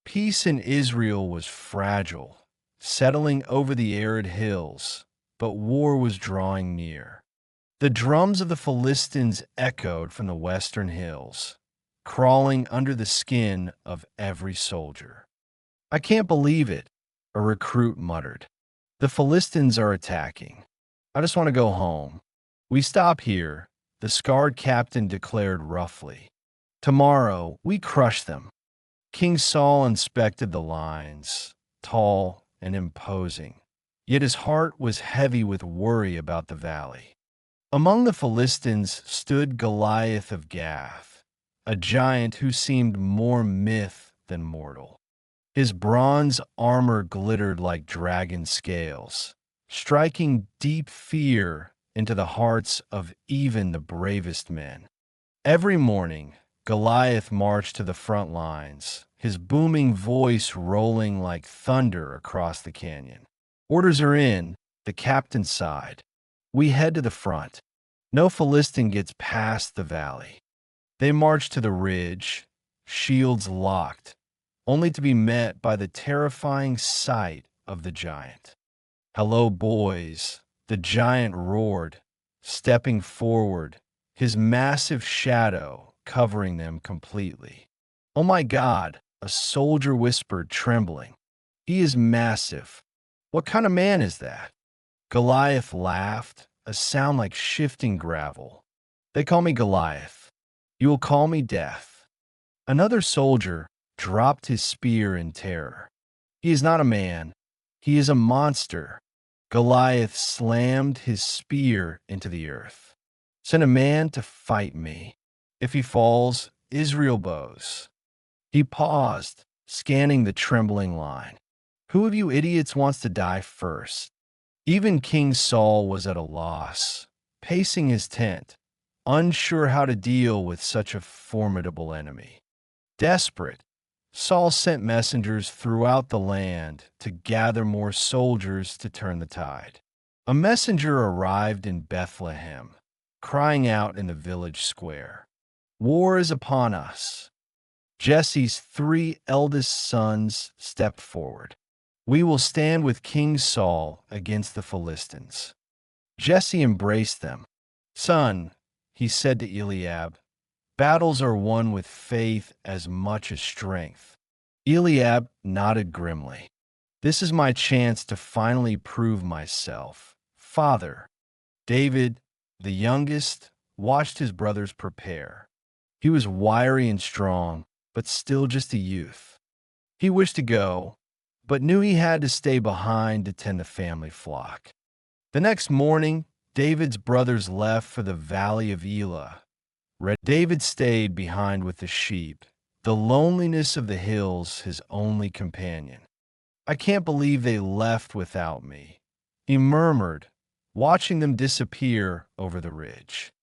Peace in Israel was fragile, settling over the arid hills, but war was drawing near. The drums of the Philistines echoed from the western hills, crawling under the skin of every soldier. "I can't believe it," a recruit muttered. "The Philistines are attacking. I just want to go home." "We stop here," the scarred captain declared roughly. "Tomorrow, we crush them." King Saul inspected the lines, tall and imposing, yet his heart was heavy with worry about the valley. Among the Philistines stood Goliath of Gath, a giant who seemed more myth than mortal. His bronze armor glittered like dragon scales, striking deep fear into the hearts of even the bravest men. Every morning, Goliath marched to the front lines, his booming voice rolling like thunder across the canyon. "Orders are in," the captain sighed. "We head to the front. No Philistine gets past the valley." They marched to the ridge, shields locked, only to be met by the terrifying sight of the giant. "Hello, boys," the giant roared, stepping forward, his massive shadow covering them completely. "Oh my God," a soldier whispered, trembling. "He is massive. What kind of man is that?" Goliath laughed, a sound like shifting gravel. "They call me Goliath. You will call me Death." Another soldier dropped his spear in terror. "He is not a man. He is a monster." Goliath slammed his spear into the earth. "Send a man to fight me. If he falls, Israel bows." He paused, scanning the trembling line. "Who of you idiots wants to die first?" Even King Saul was at a loss, pacing his tent, unsure how to deal with such a formidable enemy. Desperate, Saul sent messengers throughout the land to gather more soldiers to turn the tide. A messenger arrived in Bethlehem, crying out in the village square, "War is upon us." Jesse's 3 eldest sons stepped forward. "We will stand with King Saul against the Philistines." Jesse embraced them. "Son," he said to Eliab, "battles are won with faith as much as strength." Eliab nodded grimly. "This is my chance to finally prove myself, Father." David, the youngest, watched his brothers prepare. He was wiry and strong, but still just a youth. He wished to go, but knew he had to stay behind to tend the family flock. The next morning, David's brothers left for the valley of Elah. David stayed behind with the sheep, the loneliness of the hills his only companion. "I can't believe they left without me," he murmured, watching them disappear over the ridge.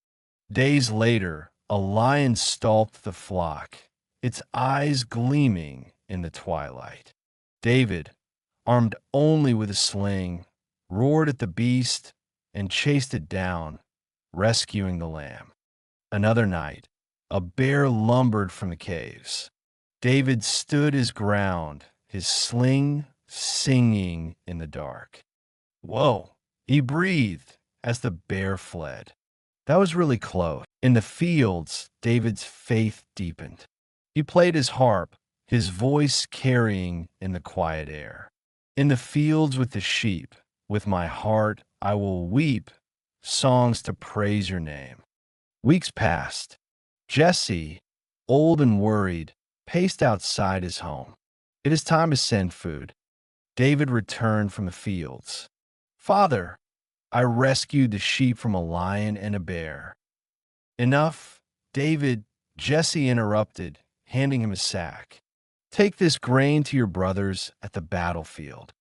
Days later, a lion stalked the flock, its eyes gleaming in the twilight. David, armed only with a sling, roared at the beast and chased it down, rescuing the lamb. Another night, a bear lumbered from the caves. David stood his ground, his sling singing in the dark. "Whoa," he breathed as the bear fled. That was really close. In the fields, David's faith deepened. He played his harp, his voice carrying in the quiet air. "In the fields with the sheep, with my heart I will weep, songs to praise your name." Weeks passed. Jesse, old and worried, paced outside his home. "It is time to send food." David returned from the fields. "Father, I rescued the sheep from a lion and a bear." "Enough, David," Jesse interrupted, handing him a sack. "Take this grain to your brothers at the battlefield."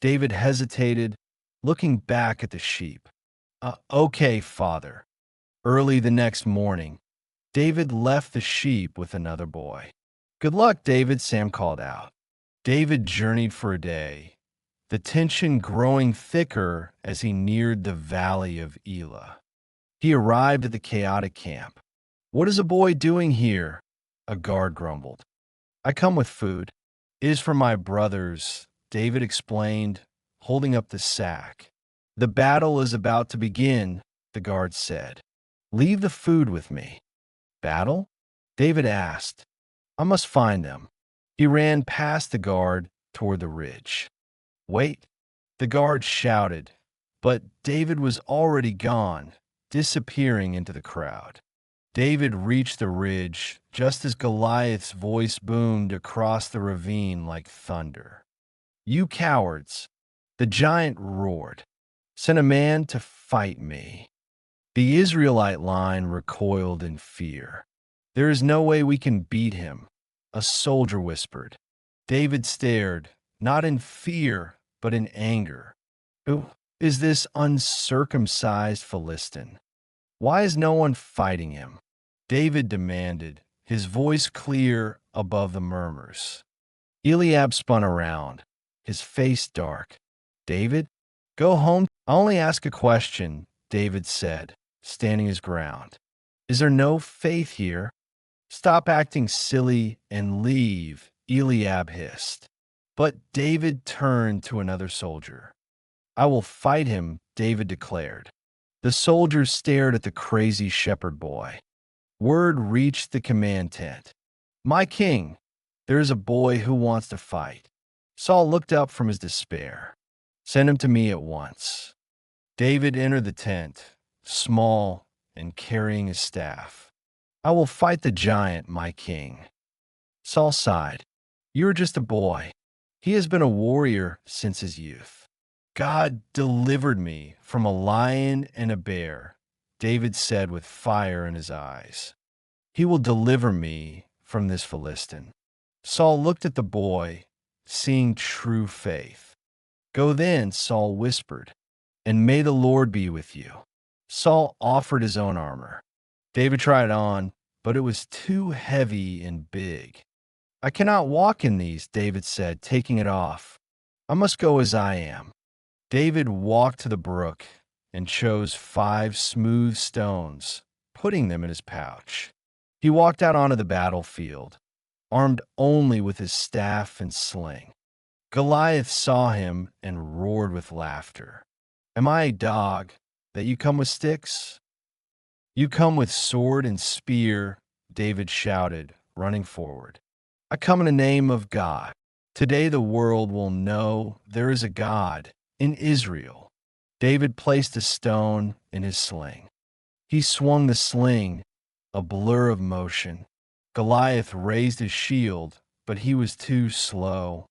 David hesitated, looking back at the sheep. Okay, father." Early the next morning, David left the sheep with another boy. "Good luck, David," Sam called out. David journeyed for a day, the tension growing thicker as he neared the valley of Elah. He arrived at the chaotic camp. "What is a boy doing here?" a guard grumbled. "I come with food." "It is for my brothers," David explained, holding up the sack. "The battle is about to begin," the guard said. "Leave the food with me." "Battle?" David asked. "I must find them." He ran past the guard toward the ridge. "Wait," the guard shouted, but David was already gone, disappearing into the crowd. David reached the ridge just as Goliath's voice boomed across the ravine like thunder. "You cowards!" the giant roared. "Send a man to fight me." The Israelite line recoiled in fear. "There is no way we can beat him," a soldier whispered. David stared, not in fear, but in anger. "Who is this uncircumcised Philistine? Why is no one fighting him?" David demanded, his voice clear above the murmurs. Eliab spun around, his face dark. "David, go home. I only ask a question," David said, standing his ground. "Is there no faith here?" "Stop acting silly and leave," Eliab hissed. But David turned to another soldier. "I will fight him," David declared. The soldiers stared at the crazy shepherd boy. Word reached the command tent. "My king, there is a boy who wants to fight." Saul looked up from his despair. "Send him to me at once." David entered the tent, small and carrying his staff. "I will fight the giant, my king." Saul sighed. "You are just a boy. He has been a warrior since his youth." "God delivered me from a lion and a bear," David said with fire in his eyes. "He will deliver me from this Philistine." Saul looked at the boy, seeing true faith. "Go then," Saul whispered, "and may the Lord be with you." Saul offered his own armor. David tried it on, but it was too heavy and big. "I cannot walk in these," David said, taking it off. "I must go as I am." David walked to the brook and chose 5 smooth stones, putting them in his pouch. He walked out onto the battlefield, armed only with his staff and sling. Goliath saw him and roared with laughter. "Am I a dog, that you come with sticks?" "You come with sword and spear," David shouted, running forward. "I come in the name of God. Today the world will know there is a God in Israel." David placed a stone in his sling. He swung the sling, a blur of motion. Goliath raised his shield, but he was too slow.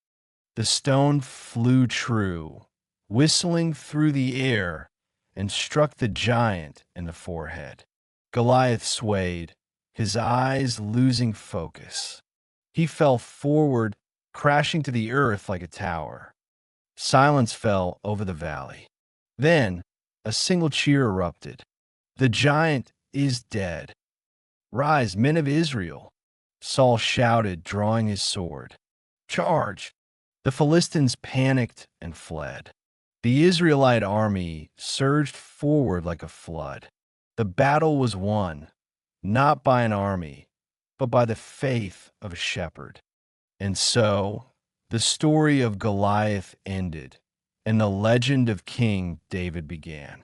The stone flew true, whistling through the air, and struck the giant in the forehead. Goliath swayed, his eyes losing focus. He fell forward, crashing to the earth like a tower. Silence fell over the valley. Then, a single cheer erupted. "The giant is dead. Rise, men of Israel!" Saul shouted, drawing his sword. "Charge!" The Philistines panicked and fled. The Israelite army surged forward like a flood. The battle was won, not by an army, but by the faith of a shepherd. And so, the story of Goliath ended, and the legend of King David began.